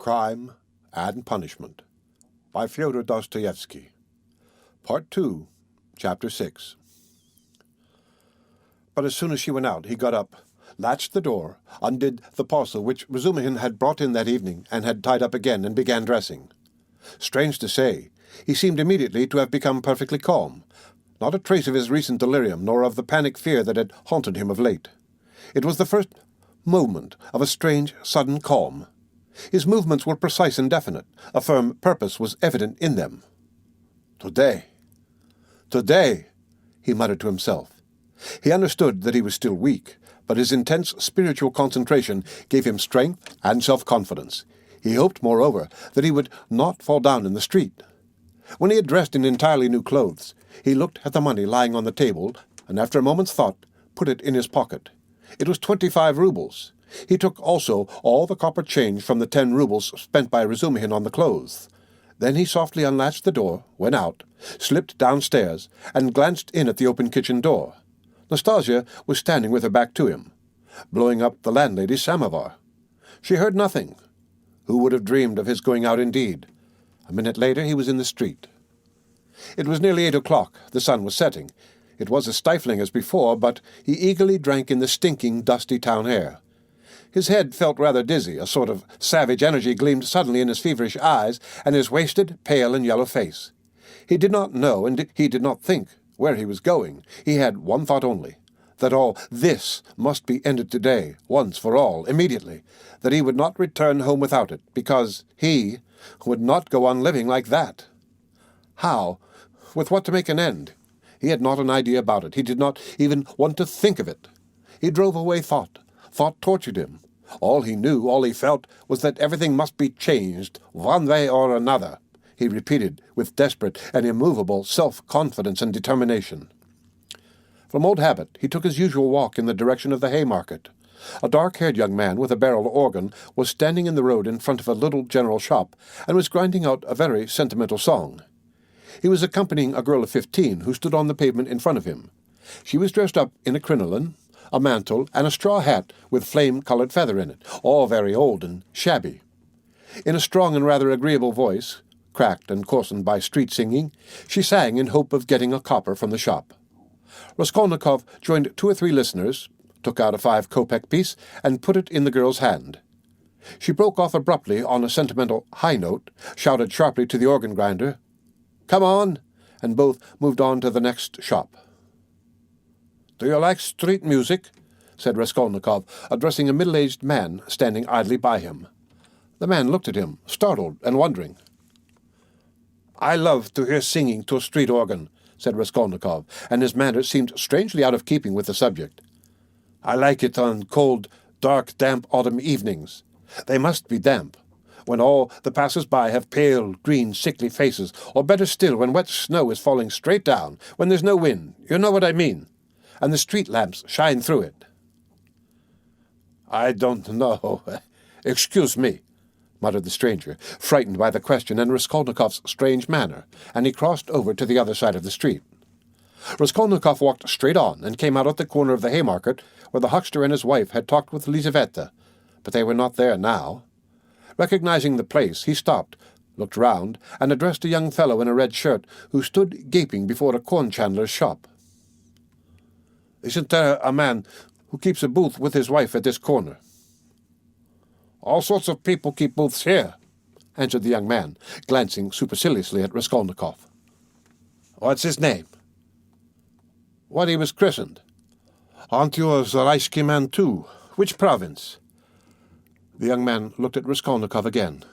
Crime and Punishment by Fyodor Dostoyevsky. Part 2, Chapter 6. But as soon as she went out, he got up, latched the door, undid the parcel which Razumihin had brought in that evening and had tied up again, and began dressing. Strange to say, he seemed immediately to have become perfectly calm, not a trace of his recent delirium, nor of the panic fear that had haunted him of late. It was the first moment of a strange, sudden calm. His movements were precise and definite. A firm purpose was evident in them. Today, he muttered to himself. He understood that he was still weak, but his intense spiritual concentration gave him strength and self-confidence. He hoped, moreover, that he would not fall down in the street. When he had dressed in entirely new clothes, he looked at the money lying on the table, and after a moment's thought, put it in his pocket. It was 25 rubles. He took also all the copper change from the 10 rubles spent by Razumihin on the clothes. Then he softly unlatched the door, went out, slipped downstairs, and glanced in at the open kitchen door. Nastasia was standing with her back to him, blowing up the landlady's samovar. She heard nothing. Who would have dreamed of his going out indeed? A minute later he was in the street. It was nearly 8 o'clock. The sun was setting. It was as stifling as before, but he eagerly drank in the stinking, dusty town air. His head felt rather dizzy. A sort of savage energy gleamed suddenly in his feverish eyes and his wasted, pale, and yellow face. He did not know, and he did not think, where he was going. He had one thought only, that all this must be ended today, once for all, immediately, that he would not return home without it, because he would not go on living like that. How? With what to make an end? He had not an idea about it. He did not even want to think of it. He drove away thought. Thought tortured him. All he knew, all he felt, was that everything must be changed, one way or another, he repeated with desperate and immovable self-confidence and determination. From old habit, he took his usual walk in the direction of the Haymarket. A dark-haired young man with a barrel organ was standing in the road in front of a little general shop and was grinding out a very sentimental song. He was accompanying a girl of 15 who stood on the pavement in front of him. She was dressed up in a crinoline, a mantle, and a straw hat with flame-colored feather in it, all very old and shabby. In a strong and rather agreeable voice, cracked and coarsened by street singing, she sang in hope of getting a copper from the shop. Raskolnikov joined 2 or 3 listeners, took out a 5-kopeck piece, and put it in the girl's hand. She broke off abruptly on a sentimental high note, shouted sharply to the organ grinder, "Come on!" and both moved on to the next shop. "Do you like street music?" said Raskolnikov, addressing a middle-aged man standing idly by him. The man looked at him, startled and wondering. "I love to hear singing to a street organ," said Raskolnikov, and his manner seemed strangely out of keeping with the subject. "I like it on cold, dark, damp autumn evenings. They must be damp, when all the passers-by have pale, green, sickly faces, or better still, when wet snow is falling straight down, when there's no wind, you know what I mean, and the street lamps shine through it." "I don't know. Excuse me," muttered the stranger, frightened by the question and Raskolnikov's strange manner, and he crossed over to the other side of the street. Raskolnikov walked straight on and came out at the corner of the Haymarket, where the huckster and his wife had talked with Lizaveta, but they were not there now. Recognizing the place, he stopped, looked round, and addressed a young fellow in a red shirt who stood gaping before a corn-chandler's shop. "Isn't there a man who keeps a booth with his wife at this corner?" "All sorts of people keep booths here," answered the young man, glancing superciliously at Raskolnikov. "What's his name?" "What he was christened." "Aren't you a Zaraisky man too? Which province?" The young man looked at Raskolnikov again.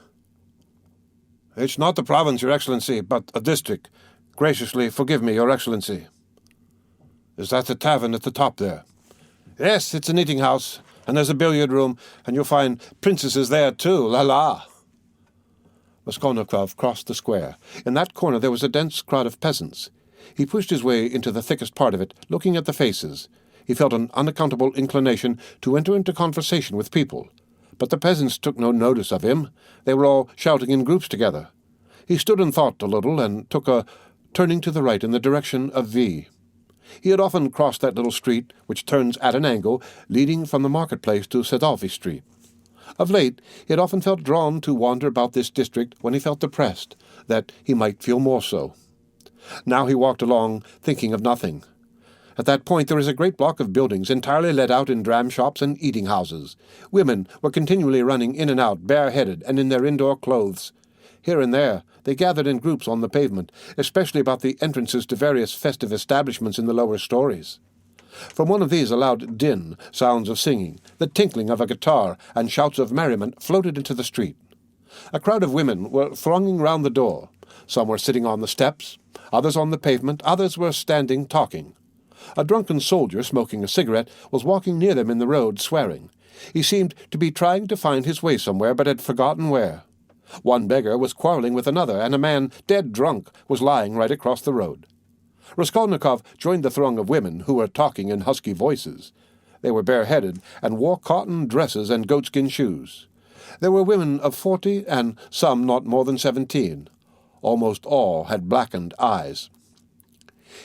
"It's not a province, Your Excellency, but a district. Graciously forgive me, Your Excellency." "Is that the tavern at the top there?" "Yes, it's an eating-house, and there's a billiard-room, and you'll find princesses there too, la-la." Raskolnikov crossed the square. In that corner there was a dense crowd of peasants. He pushed his way into the thickest part of it, looking at the faces. He felt an unaccountable inclination to enter into conversation with people. But the peasants took no notice of him. They were all shouting in groups together. He stood and thought a little, and took a turning to the right in the direction of V. He had often crossed that little street, which turns at an angle, leading from the marketplace to Sadovy Street. Of late, he had often felt drawn to wander about this district when he felt depressed, that he might feel more so. Now he walked along, thinking of nothing. At that point there is a great block of buildings entirely let out in dram shops and eating houses. Women were continually running in and out, bareheaded and in their indoor clothes. Here and there they gathered in groups on the pavement, especially about the entrances to various festive establishments in the lower stories. From one of these a loud din, sounds of singing, the tinkling of a guitar, and shouts of merriment floated into the street. A crowd of women were thronging round the door. Some were sitting on the steps, others on the pavement, others were standing talking. A drunken soldier, smoking a cigarette, was walking near them in the road, swearing. He seemed to be trying to find his way somewhere, but had forgotten where. One beggar was quarrelling with another, and a man, dead drunk, was lying right across the road. Raskolnikov joined the throng of women who were talking in husky voices. They were bareheaded and wore cotton dresses and goatskin shoes. There were women of 40 and some not more than 17. Almost all had blackened eyes.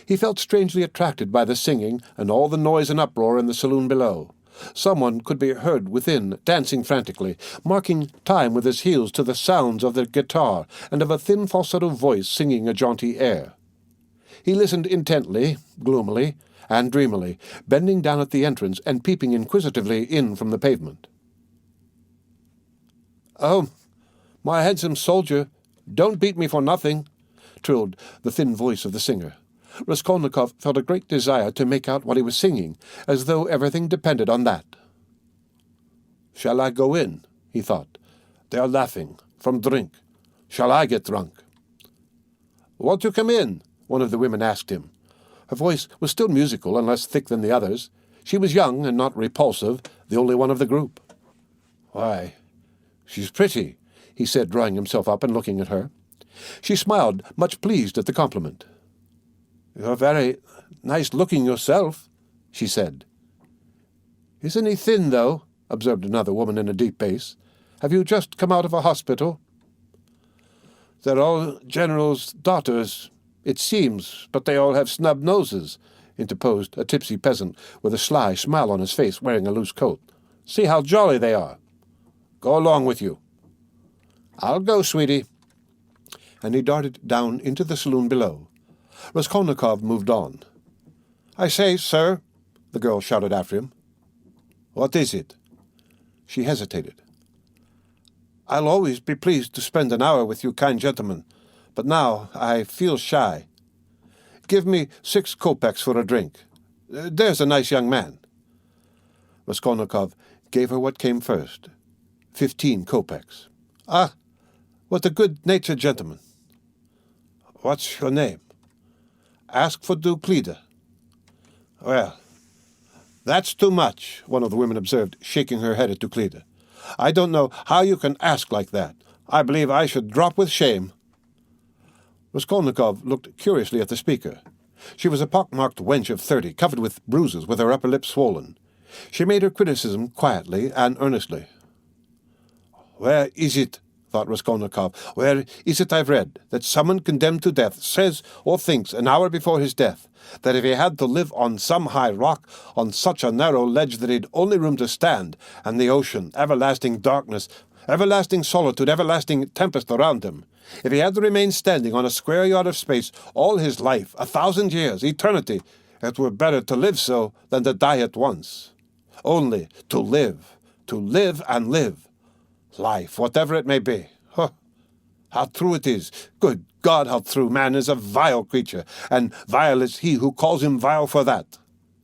He felt strangely attracted by the singing and all the noise and uproar in the saloon below. Someone could be heard within, dancing frantically, marking time with his heels to the sounds of the guitar and of a thin falsetto voice singing a jaunty air. He listened intently, gloomily, and dreamily, bending down at the entrance and peeping inquisitively in from the pavement. "Oh, my handsome soldier, don't beat me for nothing," trilled the thin voice of the singer. Raskolnikov felt a great desire to make out what he was singing, as though everything depended on that. "Shall I go in?" he thought. "They are laughing. From drink. Shall I get drunk?" "Won't you come in?" one of the women asked him. Her voice was still musical and less thick than the others. She was young and not repulsive, the only one of the group. "Why, she's pretty," he said, drawing himself up and looking at her. She smiled, much pleased at the compliment. "You're very nice-looking yourself," she said. "Isn't he thin, though?" observed another woman in a deep bass. "Have you just come out of a hospital?" "They're all generals' daughters, it seems, but they all have snub noses," interposed a tipsy peasant with a sly smile on his face, wearing a loose coat. "See how jolly they are. Go along with you." "I'll go, sweetie." And he darted down into the saloon below. Raskolnikov moved on. "I say, sir," the girl shouted after him. "What is it?" She hesitated. "I'll always be pleased to spend an hour with you kind gentlemen, but now I feel shy. Give me 6 kopecks for a drink. There's a nice young man." Raskolnikov gave her what came first, 15 kopecks. "Ah, what a good-natured gentleman." "What's your name?" "Ask for Duklida." "Well, that's too much," one of the women observed, shaking her head at Duklida. "I don't know how you can ask like that. I believe I should drop with shame." Raskolnikov looked curiously at the speaker. She was a pock-marked wench of 30, covered with bruises, with her upper lip swollen. She made her criticism quietly and earnestly. "Where is it," thought Raskolnikov, "where is it I've read that someone condemned to death says or thinks an hour before his death that if he had to live on some high rock, on such a narrow ledge that he'd only room to stand, and the ocean, everlasting darkness, everlasting solitude, everlasting tempest around him, if he had to remain standing on a square yard of space all his life, 1,000 years, eternity, it were better to live so than to die at once. Only to live and live. Life, whatever it may be. Huh. How true it is. Good God, how true. Man is a vile creature, and vile is he who calls him vile for that,"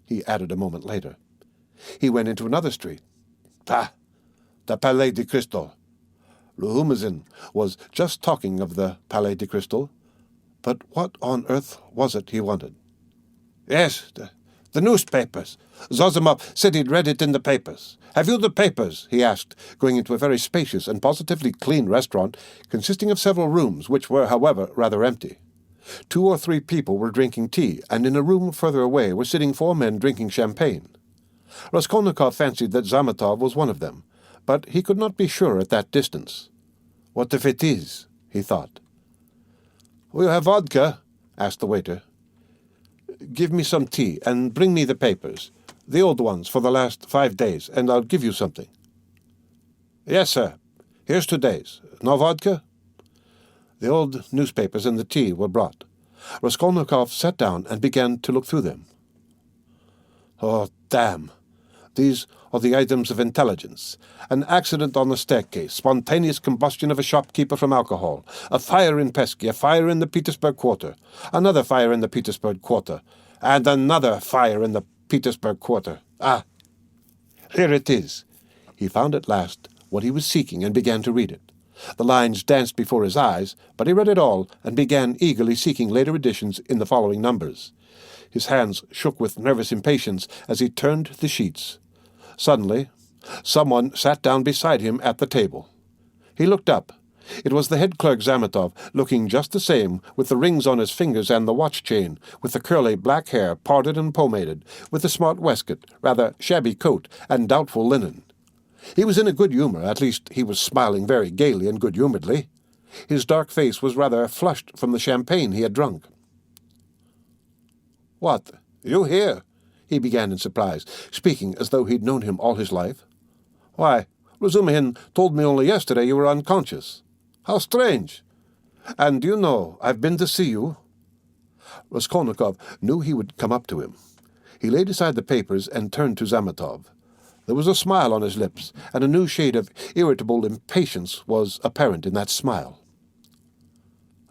he added a moment later. He went into another street. The Palais de Cristal. Luhumazin was just talking of the Palais de Cristal, but what on earth was it he wanted? "Yes, the newspapers. Zozimov said he'd read it in the papers. Have you the papers?" he asked, going into a very spacious and positively clean restaurant, consisting of several rooms, which were, however, rather empty. 2 or 3 people were drinking tea, and in a room further away were sitting 4 men drinking champagne. Raskolnikov fancied that Zamyotov was one of them, but he could not be sure at that distance. "What if it is?" he thought. "Will you have vodka?" asked the waiter. "Give me some tea, and bring me the papers, the old ones for the last 5 days, and I'll give you something." Yes, sir. Here's today's. No vodka? The old newspapers and the tea were brought. Raskolnikov sat down and began to look through them. Oh, damn. These are the items of intelligence. An accident on the staircase, spontaneous combustion of a shopkeeper from alcohol, a fire in Pesky, a fire in the Petersburg Quarter, another fire in the Petersburg Quarter, and another fire in the Petersburg Quarter. Ah, here it is. He found at last what he was seeking and began to read it. The lines danced before his eyes, but he read it all and began eagerly seeking later editions in the following numbers. His hands shook with nervous impatience as he turned the sheets. Suddenly, someone sat down beside him at the table. He looked up. It was the head clerk Zamyotov, looking just the same, with the rings on his fingers and the watch chain, with the curly black hair parted and pomaded, with the smart waistcoat, rather shabby coat, and doubtful linen. He was in a good humor, at least he was smiling very gaily and good-humoredly. His dark face was rather flushed from the champagne he had drunk. "What, you here?" he began in surprise, speaking as though he'd known him all his life. "Why, Razumihin told me only yesterday you were unconscious. How strange! And do you know, I've been to see you." Raskolnikov knew he would come up to him. He laid aside the papers and turned to Zamyotov. There was a smile on his lips, and a new shade of irritable impatience was apparent in that smile.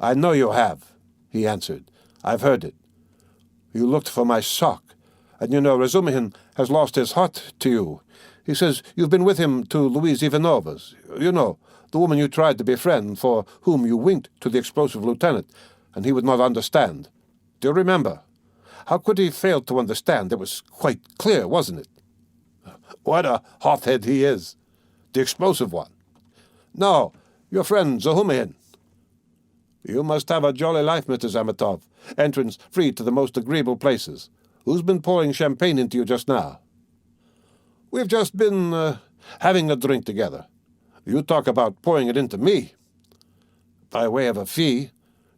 "I know you have," he answered. "I've heard it. You looked for my sock, and you know Razumihin has lost his heart to you. He says you've been with him to Louise Ivanova's. You know, the woman you tried to befriend, for whom you winked to the explosive lieutenant, and he would not understand. Do you remember? How could he fail to understand? It was quite clear, wasn't it? What a hothead he is. The explosive one. No, your friend Zahumihin. You must have a jolly life, Mr. Zamyotov. Entrance free to the most agreeable places. Who's been pouring champagne into you just now?" "We've just been having a drink together. You talk about pouring it into me. By way of a fee,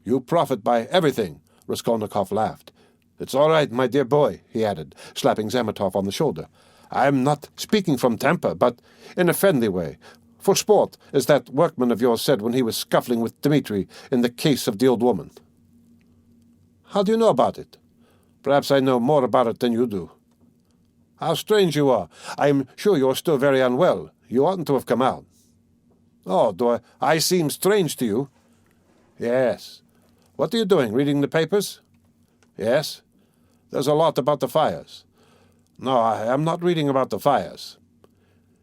you profit by everything," Raskolnikov laughed. "It's all right, my dear boy," he added, slapping Zamyotov on the shoulder. "I'm not speaking from temper, but in a friendly way. For sport, as that workman of yours said when he was scuffling with Dmitri in the case of the old woman." "How do you know about it?" "Perhaps I know more about it than you do." "How strange you are. I'm sure you're still very unwell. You oughtn't to have come out." "Oh, do I seem strange to you?" "Yes. What are you doing, reading the papers?" "Yes. There's a lot about the fires." "No, I am not reading about the fires."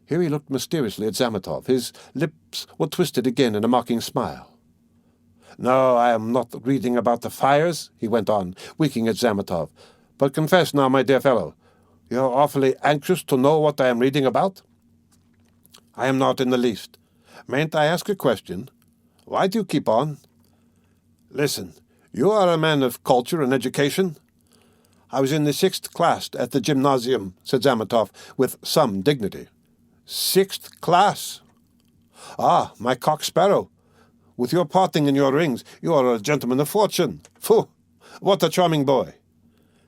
Here he looked mysteriously at Zamyotov. His lips were twisted again in a mocking smile. "No, I am not reading about the fires," he went on, winking at Zamyotov. "But confess now, my dear fellow, you're awfully anxious to know what I am reading about?" "I am not in the least. Mayn't I ask a question? Why do you keep on?" "Listen, you are a man of culture and education." "I was in the 6th class at the gymnasium," said Zamyotov with some dignity. "6th class? Ah, my cock sparrow. With your potting and your rings, you are a gentleman of fortune. Phew! What a charming boy!"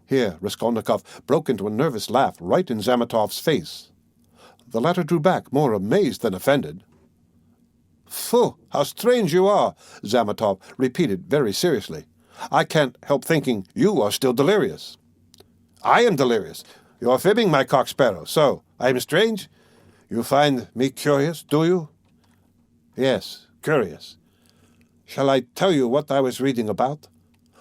Here Raskolnikov broke into a nervous laugh right in Zamyotov's face. The latter drew back, more amazed than offended. "Phew! How strange you are!" Zamyotov repeated very seriously. "I can't help thinking you are still delirious." "I am delirious. You are fibbing, my cock sparrow. So, I am strange? You find me curious, do you?" "Yes, curious." "Shall I tell you what I was reading about?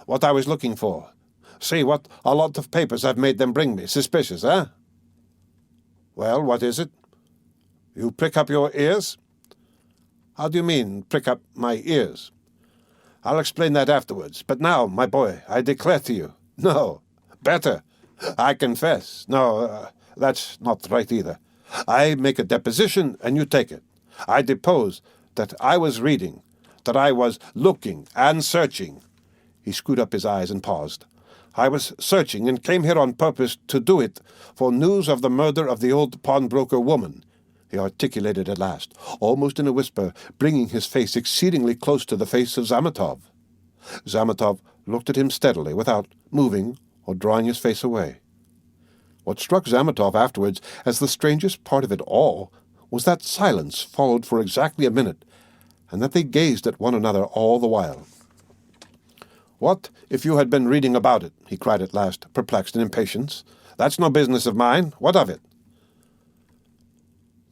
What I was looking for? See what a lot of papers I've made them bring me. Suspicious, eh?" "Well, what is it?" "You prick up your ears?" "How do you mean, prick up my ears?" "I'll explain that afterwards. But now, my boy, I declare to you. No, better. I confess. No, that's not right either. I make a deposition and you take it. I depose that I was reading, that I was looking and searching." He screwed up his eyes and paused. "I was searching and came here on purpose to do it for news of the murder of the old pawnbroker woman," he articulated at last, almost in a whisper, bringing his face exceedingly close to the face of Zamyotov. Zamyotov looked at him steadily, without moving or drawing his face away. What struck Zamyotov afterwards as the strangest part of it all was that silence followed for exactly a minute, and that they gazed at one another all the while. "What if you had been reading about it?" he cried at last, perplexed and impatient. "That's no business of mine. What of it?"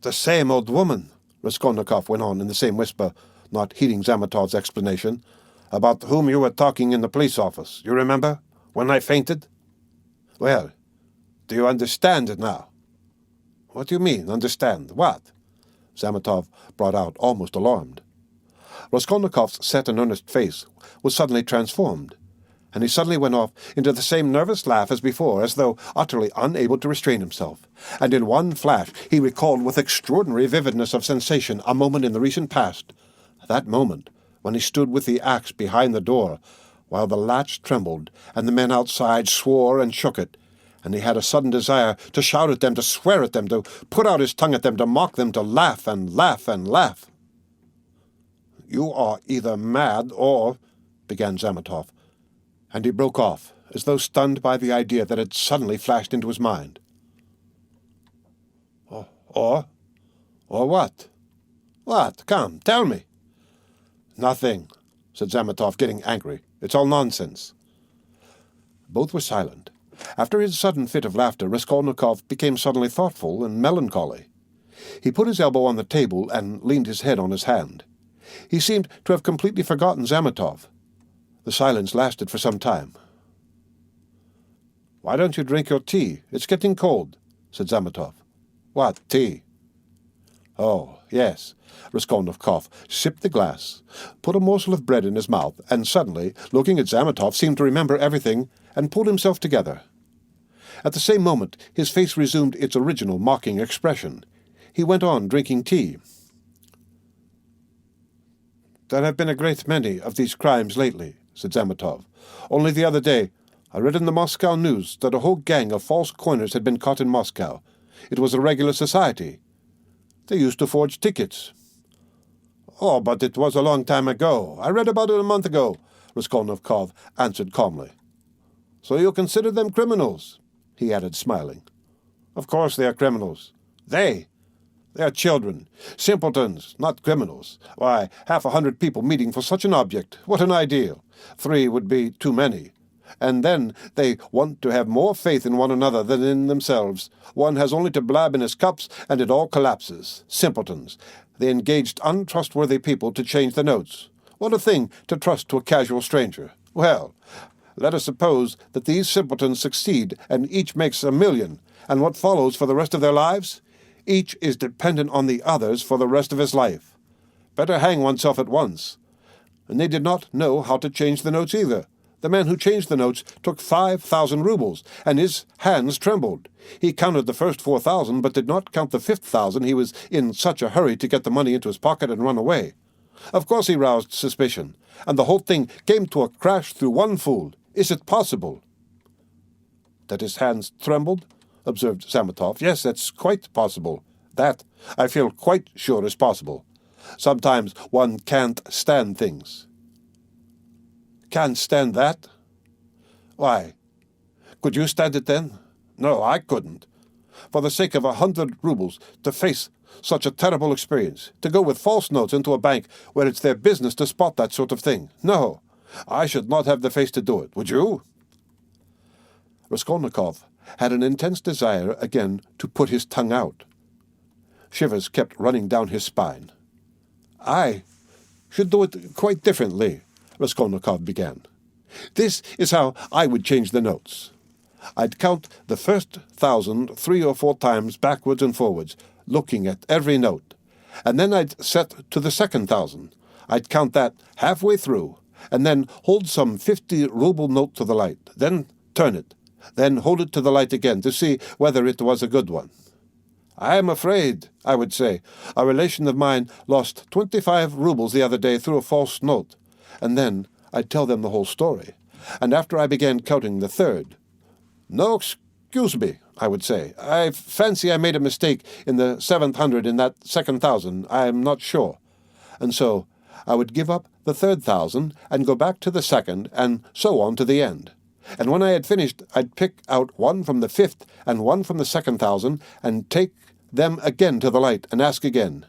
"The same old woman," Raskolnikov went on in the same whisper, not heeding Zamyotov's explanation, "about whom you were talking in the police office. You remember? When I fainted? Well, do you understand it now?" "What do you mean, understand? What?" Zamyotov brought out, almost alarmed. Raskolnikov's set and earnest face was suddenly transformed, and he suddenly went off into the same nervous laugh as before, as though utterly unable to restrain himself, and in one flash he recalled with extraordinary vividness of sensation a moment in the recent past, that moment when he stood with the axe behind the door, while the latch trembled, and the men outside swore and shook it, and he had a sudden desire to shout at them, to swear at them, to put out his tongue at them, to mock them, to laugh and laugh and laugh. "You are either mad or—" began Zamyotov, and he broke off, as though stunned by the idea that had suddenly flashed into his mind. Or what? What? Come, tell me." "Nothing," said Zamyotov, getting angry. "It's all nonsense." Both were silent. After his sudden fit of laughter, Raskolnikov became suddenly thoughtful and melancholy. He put his elbow on the table and leaned his head on his hand. He seemed to have completely forgotten Zamyotov. The silence lasted for some time. "Why don't you drink your tea? It's getting cold," said Zamyotov. "What tea?" "Oh, yes." Raskolnikov sipped the glass, put a morsel of bread in his mouth, and suddenly, looking at Zamyotov, seemed to remember everything and pulled himself together. At the same moment his face resumed its original mocking expression. He went on drinking tea. "There have been a great many of these crimes lately," said Zamyotov. "Only the other day I read in the Moscow news that a whole gang of false coiners had been caught in Moscow. It was a regular society. They used to forge tickets." "Oh, but it was a long time ago. I read about it a month ago," Raskolnikov answered calmly. "So you consider them criminals?" he added, smiling. "Of course they are criminals. They are children, simpletons, not criminals. Why, 100 people meeting for such an object. What an ideal! 3 would be too many. And then they want to have more faith in one another than in themselves. One has only to blab in his cups, and it all collapses. Simpletons. They engaged untrustworthy people to change the notes. What a thing to trust to a casual stranger. Well, let us suppose that these simpletons succeed, and each makes 1,000,000, and what follows for the rest of their lives? Each is dependent on the others for the rest of his life. Better hang oneself at once. And they did not know how to change the notes either. The man who changed the notes took 5,000 rubles, and his hands trembled. He counted the first 4,000, but did not count the 5,000. He was in such a hurry to get the money into his pocket and run away. Of course he roused suspicion, and the whole thing came to a crash through one fool. Is it possible?" "That his hands trembled?" observed Zamyotov. "Yes, that's quite possible. That, I feel quite sure, is possible. Sometimes one can't stand things." "Can't stand that?" "Why? Could you stand it then?" "No, I couldn't. For the sake of 100 rubles, to face such a terrible experience, to go with false notes into a bank where it's their business to spot that sort of thing. No, I should not have the face to do it. Would you?" Raskolnikov had an intense desire again to put his tongue out. Shivers kept running down his spine. "I should do it quite differently," Raskolnikov began. "This is how I would change the notes. I'd count the first 1,000 3 or 4 times backwards and forwards, looking at every note. And then I'd set to the second 1,000. I'd count that halfway through, and then hold some 50-ruble note to the light, then turn it, then hold it to the light again to see whether it was a good one. 'I am afraid,' I would say, 'a relation of mine lost 25 rubles the other day through a false note.' And then I'd tell them the whole story. And after I began counting the third, 'No, excuse me,' I would say, 'I fancy I made a mistake in the 700 in that second 1,000. I am not sure.' And so I would give up the third 1,000 and go back to the second, and so on to the end. And when I had finished, I'd pick out one from the 5th and one from the second 1,000 and take them again to the light and ask again.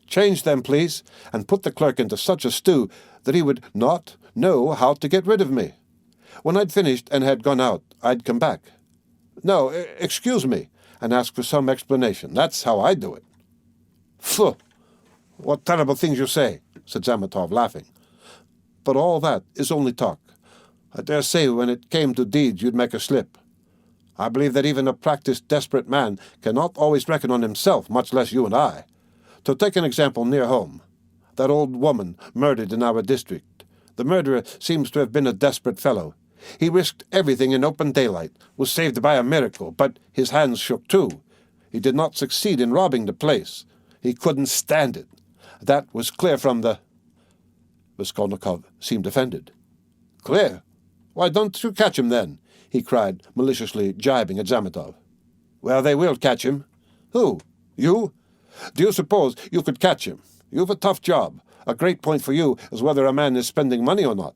Change them, please, and put the clerk into such a stew that he would not know how to get rid of me. When I'd finished and had gone out, I'd come back. No, excuse me, and ask for some explanation. That's how I do it. Phew! What terrible things you say, said Zamyotov, laughing. But all that is only talk. I dare say when it came to deeds you'd make a slip. I believe that even a practised, desperate man cannot always reckon on himself, much less you and I. To take an example near home, that old woman murdered in our district. The murderer seems to have been a desperate fellow. He risked everything in open daylight, was saved by a miracle, but his hands shook too. He did not succeed in robbing the place. He couldn't stand it. That was clear from the... Raskolnikov seemed offended. Clear? Why don't you catch him then? He cried, maliciously jibing at Zamyotov. Well, they will catch him. Who? You? Do you suppose you could catch him? You've a tough job. A great point for you is whether a man is spending money or not.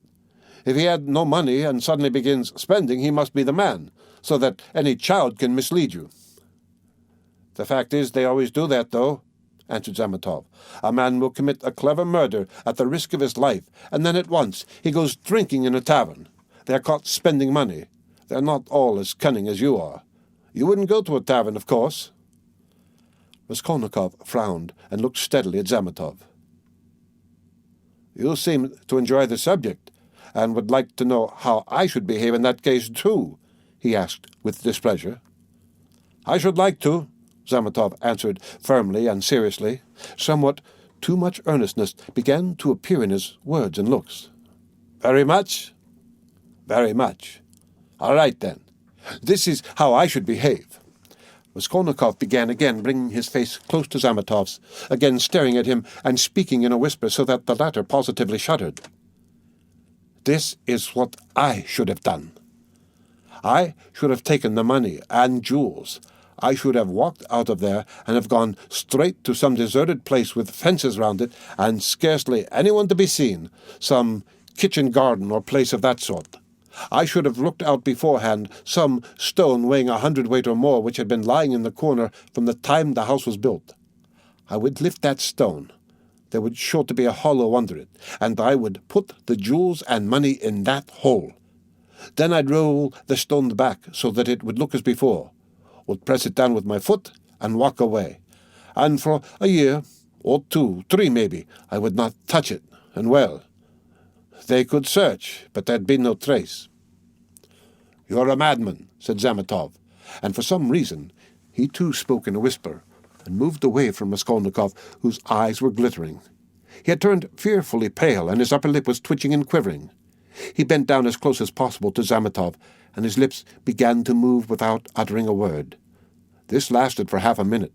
If he had no money and suddenly begins spending, he must be the man, so that any child can mislead you. The fact is, they always do that, though, answered Zamyotov. A man will commit a clever murder at the risk of his life, and then at once he goes drinking in a tavern. They are caught spending money. They're not all as cunning as you are. You wouldn't go to a tavern, of course. Raskolnikov frowned and looked steadily at Zamyotov. You seem to enjoy the subject, and would like to know how I should behave in that case, too, he asked with displeasure. I should like to, Zamyotov answered firmly and seriously. Somewhat too much earnestness began to appear in his words and looks. Very much? Very much. All right, then. This is how I should behave. Raskolnikov began again, bringing his face close to Zamyotov's, again staring at him and speaking in a whisper so that the latter positively shuddered. This is what I should have done. I should have taken the money and jewels. I should have walked out of there and have gone straight to some deserted place with fences round it and scarcely anyone to be seen, some kitchen garden or place of that sort. I should have looked out beforehand some stone weighing 100 weight or more which had been lying in the corner from the time the house was built. I would lift that stone. There would sure to be a hollow under it, and I would put the jewels and money in that hole. Then I'd roll the stone back so that it would look as before, would press it down with my foot and walk away. And for a year, or 2, 3 maybe, I would not touch it, and well, they could search, but there'd be no trace. You're a madman, said Zamyotov, and for some reason he too spoke in a whisper, and moved away from Raskolnikov, whose eyes were glittering. He had turned fearfully pale, and his upper lip was twitching and quivering. He bent down as close as possible to Zamyotov, and his lips began to move without uttering a word. This lasted for half a minute.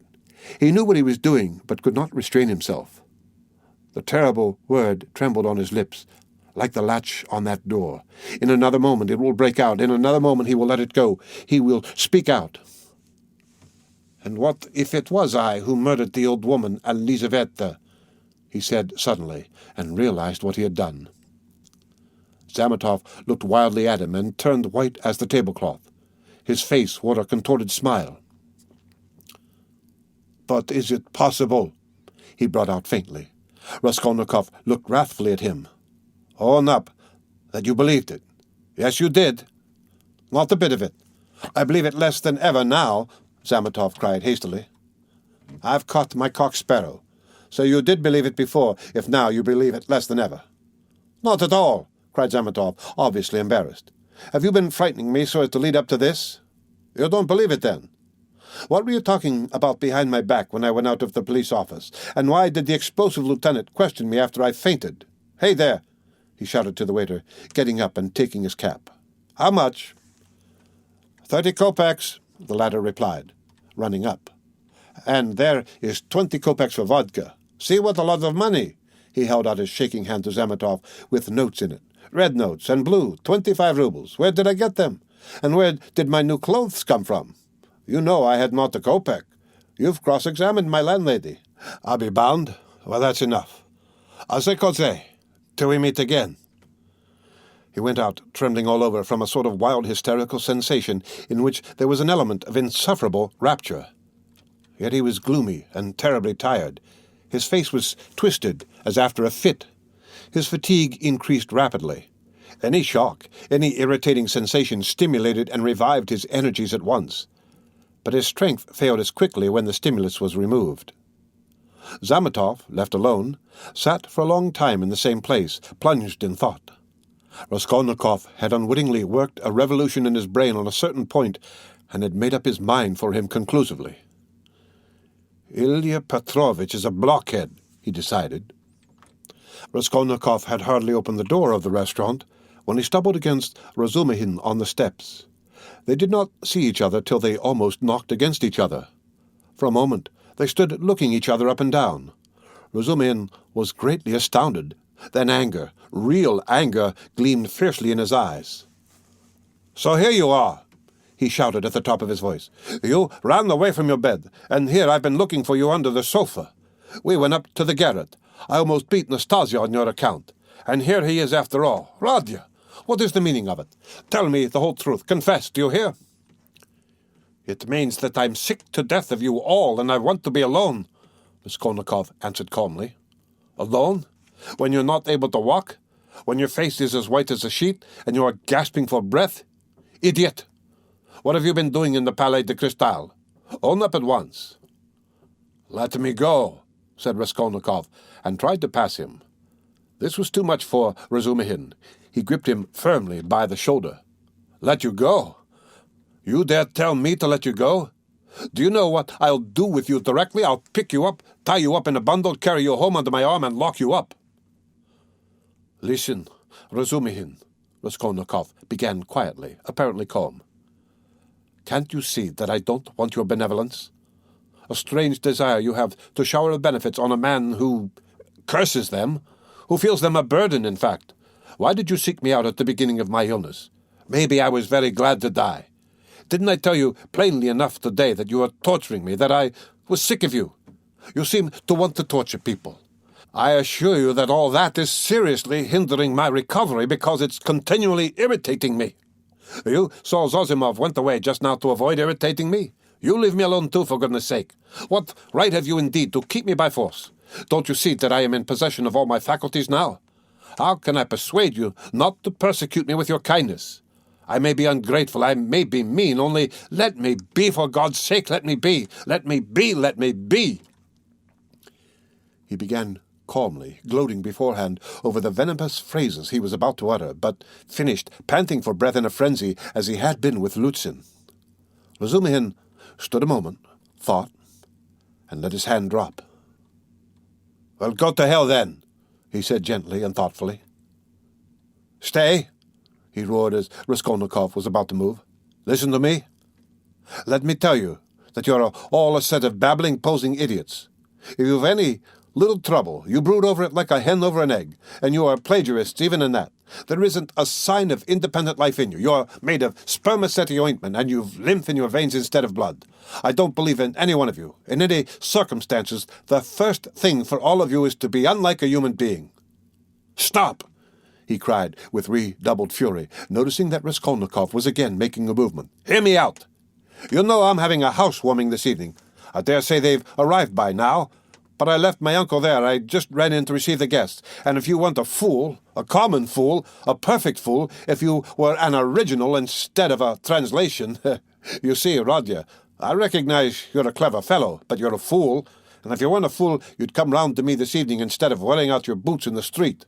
He knew what he was doing, but could not restrain himself. The terrible word trembled on his lips, like the latch on that door. In another moment it will break out. In another moment he will let it go. He will speak out. And what if it was I who murdered the old woman, Elizaveta? He said suddenly, and realized what he had done. Zamyotov looked wildly at him and turned white as the tablecloth. His face wore a contorted smile. But is it possible? He brought out faintly. Raskolnikov looked wrathfully at him. Own up that you believed it. Yes, you did. Not a bit of it. I believe it less than ever now, Zamyotov cried hastily. I've caught my cock sparrow. So you did believe it before, if now you believe it less than ever. Not at all, cried Zamyotov, obviously embarrassed. Have you been frightening me so as to lead up to this? You don't believe it, then? What were you talking about behind my back when I went out of the police office? And why did the explosive lieutenant question me after I fainted? Hey there, he shouted to the waiter, getting up and taking his cap. How much? 30 kopecks, the latter replied, running up. And there is 20 kopecks for vodka. See what a lot of money. He held out his shaking hand to Zamyotov with notes in it. Red notes and blue, 25 rubles. Where did I get them? And where did my new clothes come from? You know I had not a kopeck. You've cross-examined my landlady. I'll be bound. Well, that's enough. Azekoze, till we meet again. He went out, trembling all over from a sort of wild hysterical sensation in which there was an element of insufferable rapture. yet he was gloomy and terribly tired. His face was twisted as after a fit. His fatigue increased rapidly. Any shock, any irritating sensation stimulated and revived his energies at once. But his strength failed as quickly when the stimulus was removed. Zamyotov, left alone, sat for a long time in the same place, plunged in thought. Raskolnikov had unwittingly worked a revolution in his brain on a certain point and had made up his mind for him conclusively. Ilya Petrovitch is a blockhead, he decided. Raskolnikov had hardly opened the door of the restaurant when he stumbled against Razumihin on the steps. They did not see each other till they almost knocked against each other. For a moment they stood looking each other up and down. Razumihin was greatly astounded. Then anger, real anger, gleamed fiercely in his eyes. "So here you are," he shouted at the top of his voice. "You ran away from your bed, and here I've been looking for you under the sofa. We went up to the garret. I almost beat Nastasia on your account. And here he is after all. Radya, what is the meaning of it? Tell me the whole truth. Confess, do you hear?" "It means that I'm sick to death of you all, and I want to be alone," Raskolnikov answered calmly. "Alone? When you're not able to walk? When your face is as white as a sheet, and you are gasping for breath? Idiot! What have you been doing in the Palais de Cristal? Own up at once." "Let me go," said Raskolnikov, and tried to pass him. This was too much for Razumihin. He gripped him firmly by the shoulder. "Let you go? You dare tell me to let you go? Do you know what I'll do with you directly? I'll pick you up, tie you up in a bundle, carry you home under my arm, and lock you up." "Listen, Razumihin," Raskolnikov began quietly, apparently calm. "Can't you see that I don't want your benevolence? A strange desire you have to shower benefits on a man who curses them, who feels them a burden, in fact. Why did you seek me out at the beginning of my illness? Maybe I was very glad to die. Didn't I tell you plainly enough today that you were torturing me, that I was sick of you? You seem to want to torture people. I assure you that all that is seriously hindering my recovery because it's continually irritating me. You saw Zossimov went away just now to avoid irritating me. You leave me alone too, for goodness sake. What right have you indeed to keep me by force? Don't you see that I am in possession of all my faculties now? How can I persuade you not to persecute me with your kindness? I may be ungrateful, I may be mean, only let me be, for God's sake, let me be. Let me be, let me be." He began calmly, gloating beforehand over the venomous phrases he was about to utter, but finished, panting for breath in a frenzy, as he had been with Lutzin. Razumihin stood a moment, thought, and let his hand drop. "Well, go to hell then," he said gently and thoughtfully. "Stay," he roared as Raskolnikov was about to move. "Listen to me. Let me tell you that you're all a set of babbling, posing idiots. If you've any little trouble, you brood over it like a hen over an egg, and you are plagiarists even in that. There isn't a sign of independent life in you. You're made of spermaceti ointment, and you've lymph in your veins instead of blood. I don't believe in any one of you. In any circumstances, the first thing for all of you is to be unlike a human being." "Stop!" he cried with redoubled fury, noticing that Raskolnikov was again making a movement. "Hear me out. You know I'm having a housewarming this evening. I dare say they've arrived by now. But I left my uncle there. I just ran in to receive the guests. And if you want a fool, a common fool, a perfect fool, if you were an original instead of a translation, you see, Rodya, I recognize you're a clever fellow, but you're a fool. And if you weren't a fool, you'd come round to me this evening instead of wearing out your boots in the street.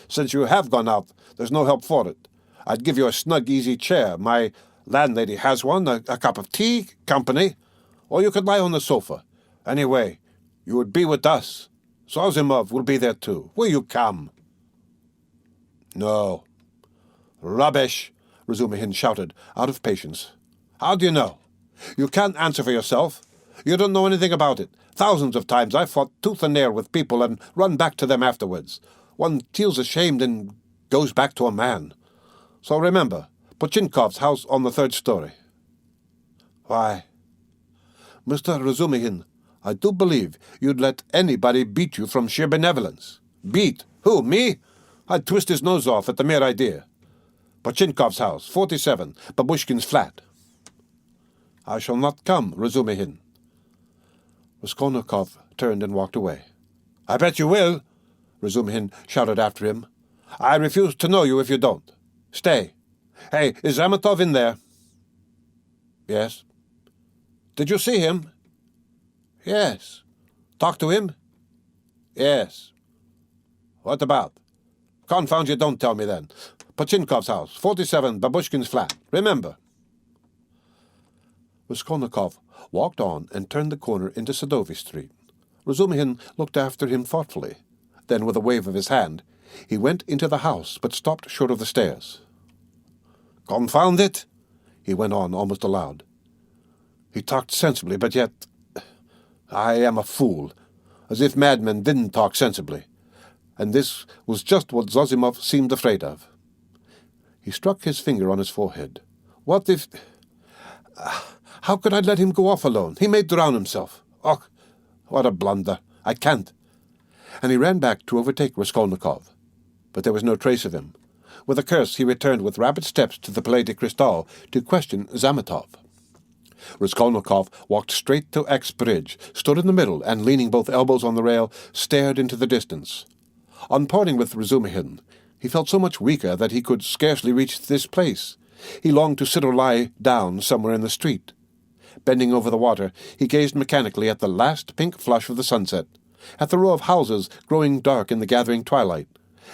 Since you have gone out, there's no help for it. I'd give you a snug, easy chair. My landlady has one, a cup of tea, company. Or you could lie on the sofa. Anyway, you would be with us. Zossimov will be there too. Will you come?" "No." "Rubbish," Razumihin shouted, out of patience. "How do you know? You can't answer for yourself. You don't know anything about it. Thousands of times I've fought tooth and nail with people and run back to them afterwards. One feels ashamed and goes back to a man. So remember, Pochinkov's house on the 3rd story." "Why?" "Mr. Razumihin, I do believe you'd let anybody beat you from sheer benevolence." "Beat? Who, me? I'd twist his nose off at the mere idea. Pochinkov's house, 47, Babushkin's flat." "I shall not come, Razumihin." Raskolnikov turned and walked away. "I bet you will," Razumhin shouted after him. "I refuse to know you if you don't. Stay. Hey, is Zamyotov in there?" "Yes." "Did you see him?" "Yes." "Talk to him?" "Yes." "What about?" "Confound you, don't tell me then. Pochinkov's house, 47 Babushkin's flat. Remember." Raskolnikov walked on and turned the corner into Sadovy Street. Razumhin looked after him thoughtfully. Then, with a wave of his hand, he went into the house, but stopped short of the stairs. "Confound it!" he went on almost aloud. "He talked sensibly, but yet I am a fool, as if madmen didn't talk sensibly. And this was just what Zossimov seemed afraid of." He struck his finger on his forehead. "What if... How could I let him go off alone? He may drown himself. Oh, what a blunder. I can't." And he ran back to overtake Raskolnikov. But there was no trace of him. With a curse, he returned with rapid steps to the Palais de Cristal to question Zamyotov. Raskolnikov walked straight to X Bridge, stood in the middle, and, leaning both elbows on the rail, stared into the distance. On parting with Razumhin, he felt so much weaker that he could scarcely reach this place. He longed to sit or lie down somewhere in the street. Bending over the water, he gazed mechanically at the last pink flush of the sunset, at the row of houses growing dark in the gathering twilight,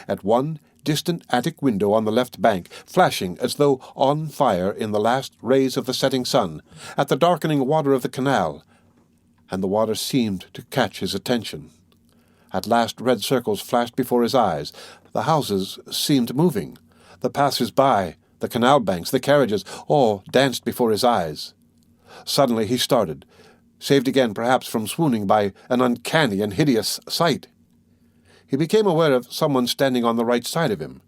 at one distant attic window on the left bank, flashing as though on fire in the last rays of the setting sun, at the darkening water of the canal, and the water seemed to catch his attention. At last red circles flashed before his eyes. The houses seemed moving. The passers-by, the canal banks, the carriages, all danced before his eyes. Suddenly he started, saved again perhaps from swooning by an uncanny and hideous sight. He became aware of someone standing on the right side of him.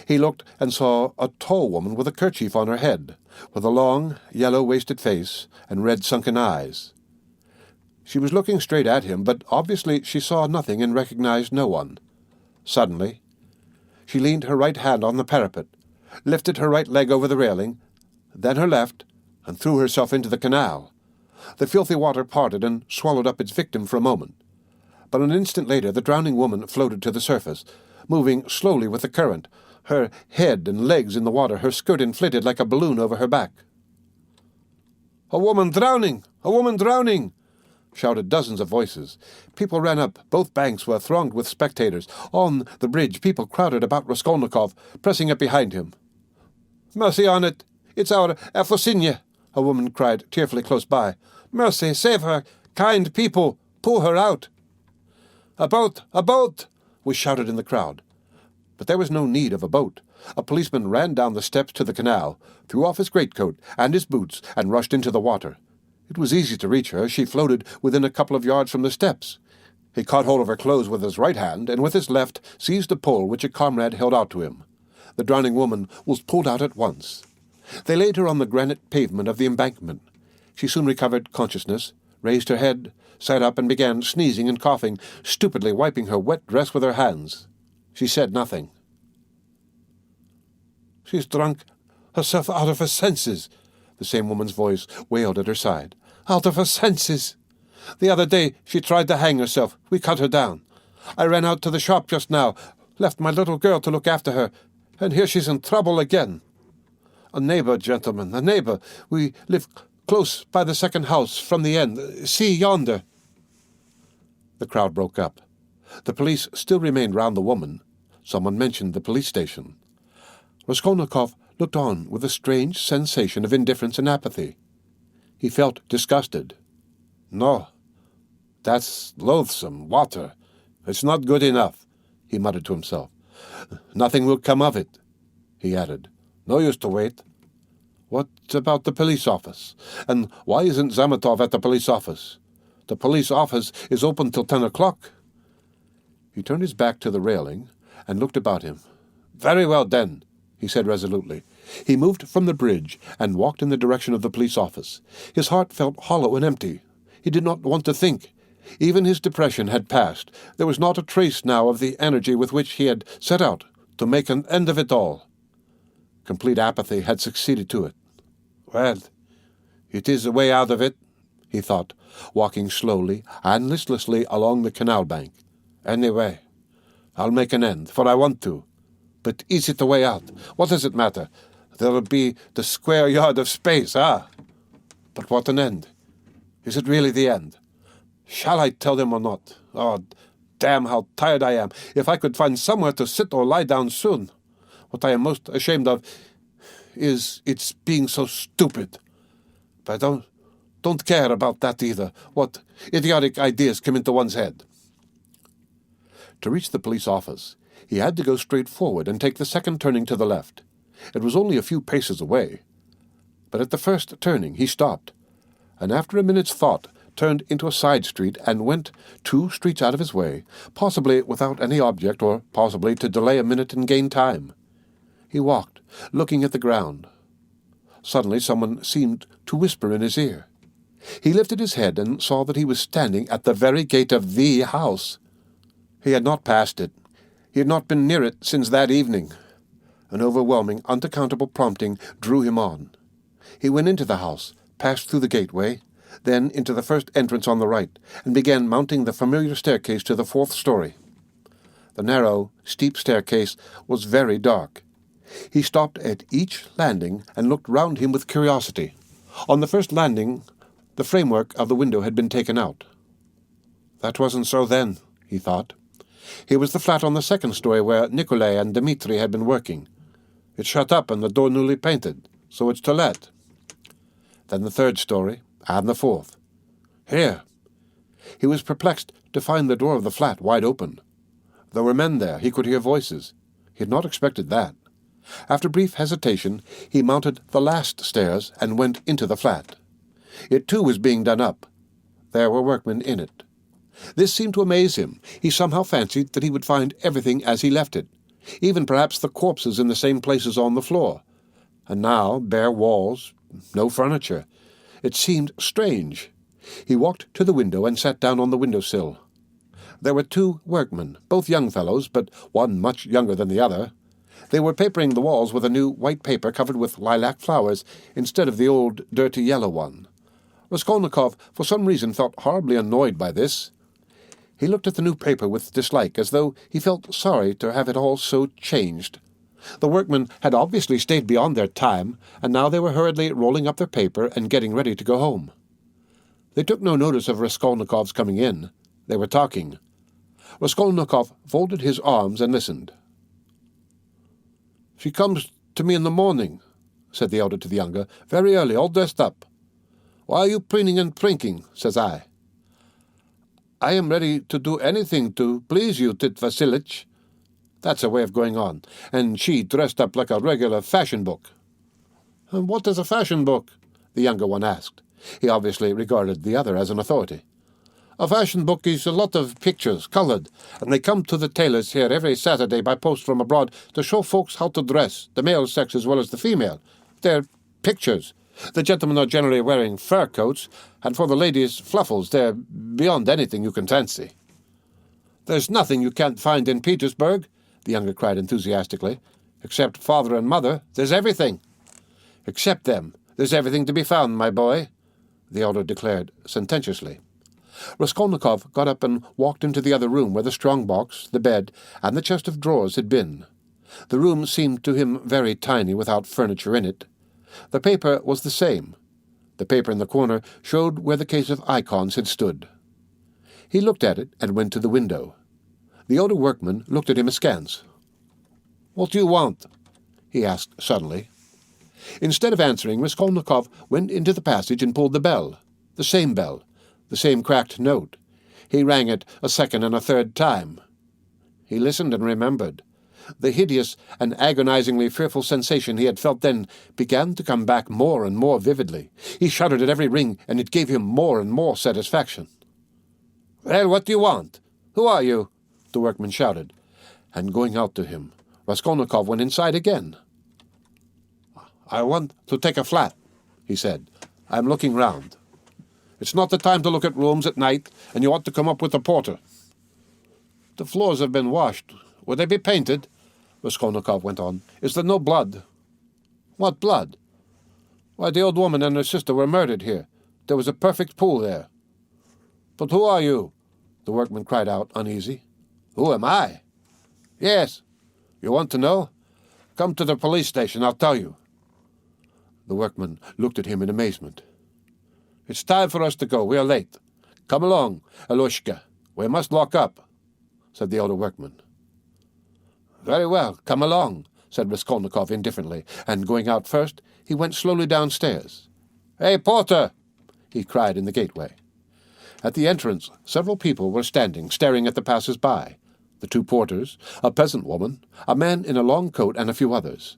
He looked and saw a tall woman with a kerchief on her head, with a long, yellow-waisted face and red sunken eyes. She was looking straight at him, but obviously she saw nothing and recognized no one. Suddenly, she leaned her right hand on the parapet, lifted her right leg over the railing, then her left, and threw herself into the canal. The filthy water parted and swallowed up its victim for a moment. But an instant later the drowning woman floated to the surface, moving slowly with the current, her head and legs in the water, her skirt inflated like a balloon over her back. "A woman drowning! A woman drowning!" shouted dozens of voices. People ran up. Both banks were thronged with spectators. On the bridge, people crowded about Raskolnikov, pressing up behind him. "Mercy on it! It's our Efrosinya!" a woman cried tearfully close by. "Mercy, save her! Kind people, pull her out!" "A boat! A boat!" was shouted in the crowd. But there was no need of a boat. A policeman ran down the steps to the canal, threw off his greatcoat and his boots, and rushed into the water. It was easy to reach her. She floated within a couple of yards from the steps. He caught hold of her clothes with his right hand, and with his left seized a pole which a comrade held out to him. The drowning woman was pulled out at once. They laid her on the granite pavement of the embankment. She soon recovered consciousness, raised her head, sat up, and began sneezing and coughing, stupidly wiping her wet dress with her hands. She said nothing. "She's drunk herself out of her senses," the same woman's voice wailed at her side. "Out of her senses! The other day she tried to hang herself. We cut her down. I ran out to the shop just now, left my little girl to look after her, and here she's in trouble again. A neighbor, gentlemen, a neighbor. We live close by the second house from the end. See yonder." The crowd broke up. The police still remained round the woman. Someone mentioned the police station. Raskolnikov looked on with a strange sensation of indifference and apathy. He felt disgusted. "No, that's loathsome water. It's not good enough," he muttered to himself. "Nothing will come of it," he added. "No use to wait. What about the police office? And why isn't Zamyotov at the police office? The police office is open till 10 o'clock. He turned his back to the railing and looked about him. "Very well, then," he said resolutely. He moved from the bridge and walked in the direction of the police office. His heart felt hollow and empty. He did not want to think. Even his depression had passed. There was not a trace now of the energy with which he had set out to make an end of it all. Complete apathy had succeeded to it. Well, it is a way out of it. he thought, walking slowly and listlessly along the canal bank. "Anyway, I'll make an end, for I want to. But is it the way out? What does it matter? There'll be the square yard of space, ah! But what an end? Is it really the end? Shall I tell them or not? Oh, damn how tired I am. If I could find somewhere to sit or lie down soon. What I am most ashamed of is its being so stupid. But I don't care about that either. What idiotic ideas come into one's head." To reach the police office, he had to go straight forward and take the second turning to the left. It was only a few paces away. But at the first turning he stopped, and after a minute's thought turned into a side street and went 2 streets out of his way, possibly without any object, or possibly to delay a minute and gain time. He walked, looking at the ground. Suddenly someone seemed to whisper in his ear. He lifted his head and saw that he was standing at the very gate of the house. He had not passed it. He had not been near it since that evening. An overwhelming, unaccountable prompting drew him on. He went into the house, passed through the gateway, then into the first entrance on the right, and began mounting the familiar staircase to the 4th story. The narrow, steep staircase was very dark. He stopped at each landing and looked round him with curiosity. On the first landing, the framework of the window had been taken out. That wasn't so then, he thought. Here was the flat on the 2nd story where Nikolay and Dmitri had been working. It's shut up and the door newly painted, so it's to let. Then the 3rd story, and the 4th. Here! He was perplexed to find the door of the flat wide open. There were men there. He could hear voices. He had not expected that. After brief hesitation, he mounted the last stairs and went into the flat. It too was being done up. There were workmen in it. This seemed to amaze him. He somehow fancied that he would find everything as he left it, even perhaps the corpses in the same places on the floor. And now, bare walls, no furniture. It seemed strange. He walked to the window and sat down on the window-sill. There were 2 workmen, both young fellows, but one much younger than the other. They were papering the walls with a new white paper covered with lilac flowers instead of the old dirty yellow one. Raskolnikov, for some reason, felt horribly annoyed by this. He looked at the new paper with dislike, as though he felt sorry to have it all so changed. The workmen had obviously stayed beyond their time, and now they were hurriedly rolling up their paper and getting ready to go home. They took no notice of Raskolnikov's coming in. They were talking. Raskolnikov folded his arms and listened. "She comes to me in the morning," said the elder to the younger, "very early, all dressed up. 'Why are you preening and prinking?' says I. 'I am ready to do anything to please you, Tit Vassilitch.' That's a way of going on. And she dressed up like a regular fashion book." "And what is a fashion book?" the younger one asked. He obviously regarded the other as an authority. "A fashion book is a lot of pictures, coloured, and they come to the tailors here every Saturday by post from abroad to show folks how to dress, the male sex as well as the female. They're pictures. The gentlemen are generally wearing fur coats, and for the ladies, fluffles. They're beyond anything you can fancy." "There's nothing you can't find in Petersburg," the younger cried enthusiastically. "Except father and mother, there's everything." "Except them, there's everything to be found, my boy," the elder declared sententiously. Raskolnikov got up and walked into the other room where the strong-box, the bed, and the chest of drawers had been. The room seemed to him very tiny without furniture in it. The paper was the same. The paper in the corner showed where the case of icons had stood. He looked at it and went to the window. The older workman looked at him askance. "What do you want?" he asked suddenly. Instead of answering, Raskolnikov went into the passage and pulled the bell. The same cracked note. He rang it a second and a third time. He listened and remembered. The hideous and agonizingly fearful sensation he had felt then began to come back more and more vividly. He shuddered at every ring, and it gave him more and more satisfaction. "Well, what do you want? Who are you?" the workman shouted, and going out to him, Raskolnikov went inside again. "I want to take a flat," he said. "I'm looking round." "It's not the time to look at rooms at night, and you ought to come up with the porter." "The floors have been washed. Will they be painted?" Raskolnikov went on. "Is there no blood?" "What blood?" "Why, the old woman and her sister were murdered here. There was a perfect pool there. But who are you? The workman cried out, uneasy. Who am I? Yes. You want to know? Come to the police station, I'll tell you. The workman looked at him in amazement. It's time for us to go. We are late. Come along, Alushka. We must lock up, said the older workman. Very well, come along, said Raskolnikov indifferently, and going out first, he went slowly downstairs. Hey, porter! He cried in the gateway. At the entrance, several people were standing, staring at the passers-by. The two porters, a peasant woman, a man in a long coat, and a few others.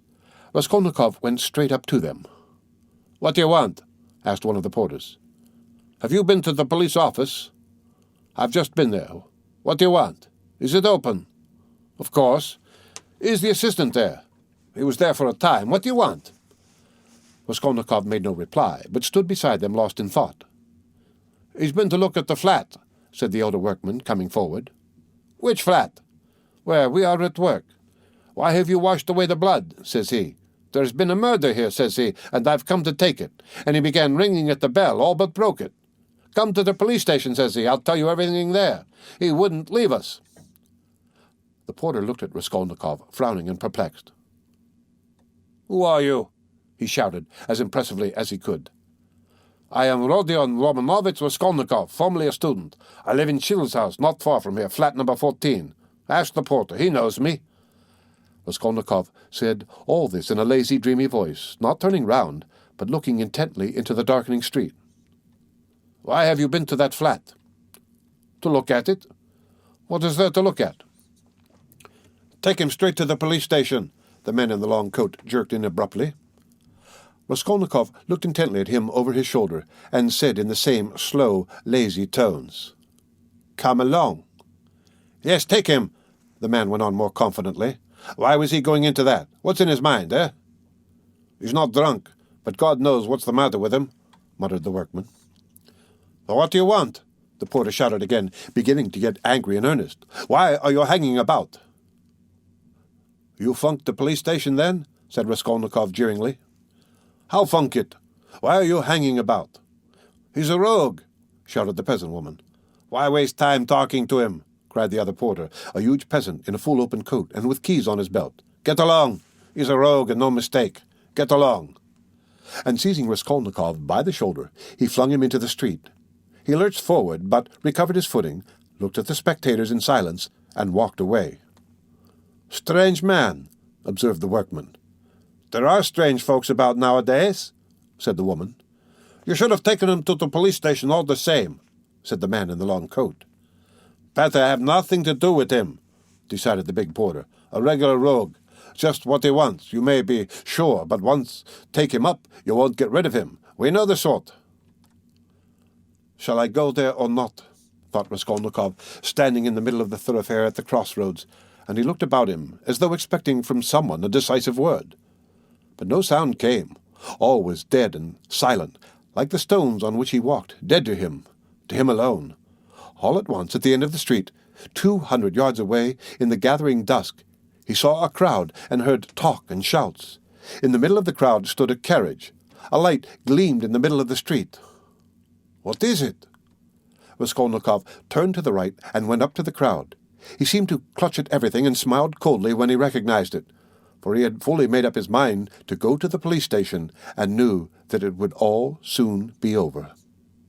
Raskolnikov went straight up to them. What do you want? Asked one of the porters. Have you been to the police office? I've just been there. What do you want? Is it open? Of course. Is the assistant there? He was there for a time. What do you want? Raskolnikov made no reply, but stood beside them lost in thought. He's been to look at the flat, said the older workman, coming forward. Which flat? Where we are at work. Why have you washed away the blood? Says he. There's been a murder here, says he, and I've come to take it. And he began ringing at the bell, all but broke it. Come to the police station, says he. I'll tell you everything there. He wouldn't leave us. The porter looked at Raskolnikov, frowning and perplexed. Who are you? He shouted, as impressively as he could. I am Rodion Romanovich Raskolnikov, formerly a student. I live in Chill's house, not far from here, flat number 14. Ask the porter, he knows me. Raskolnikov said all this in a lazy, dreamy voice, not turning round, but looking intently into the darkening street. Why have you been to that flat? To look at it. What is there to look at? Take him straight to the police station, the man in the long coat jerked in abruptly. Raskolnikov looked intently at him over his shoulder, and said in the same slow, lazy tones, Come along. Yes, take him, the man went on more confidently. Why was he going into that? What's in his mind, eh? He's not drunk, but God knows what's the matter with him, muttered the workman. What do you want? The porter shouted again, beginning to get angry in earnest. Why are you hanging about? You funked the police station, then? Said Raskolnikov jeeringly. How funk it? Why are you hanging about? He's a rogue, shouted the peasant woman. Why waste time talking to him? Cried the other porter, a huge peasant in a full open coat and with keys on his belt. Get along! He's a rogue and no mistake. Get along! And seizing Raskolnikov by the shoulder, he flung him into the street. He lurched forward, but recovered his footing, looked at the spectators in silence, and walked away. Strange man, observed the workman. There are strange folks about nowadays, said the woman. You should have taken him to the police station all the same, said the man in the long coat. Better have nothing to do with him, decided the big porter. A regular rogue. Just what he wants, you may be sure, but once take him up, you won't get rid of him. We know the sort. Shall I go there or not? Thought Raskolnikov, standing in the middle of the thoroughfare at the crossroads, and he looked about him, as though expecting from someone a decisive word. But no sound came. All was dead and silent, like the stones on which he walked, dead to him alone. All at once, at the end of the street, 200 yards away, in the gathering dusk, he saw a crowd and heard talk and shouts. In the middle of the crowd stood a carriage. A light gleamed in the middle of the street. What is it? Raskolnikov turned to the right and went up to the crowd. He seemed to clutch at everything and smiled coldly when he recognized it, for he had fully made up his mind to go to the police station and knew that it would all soon be over.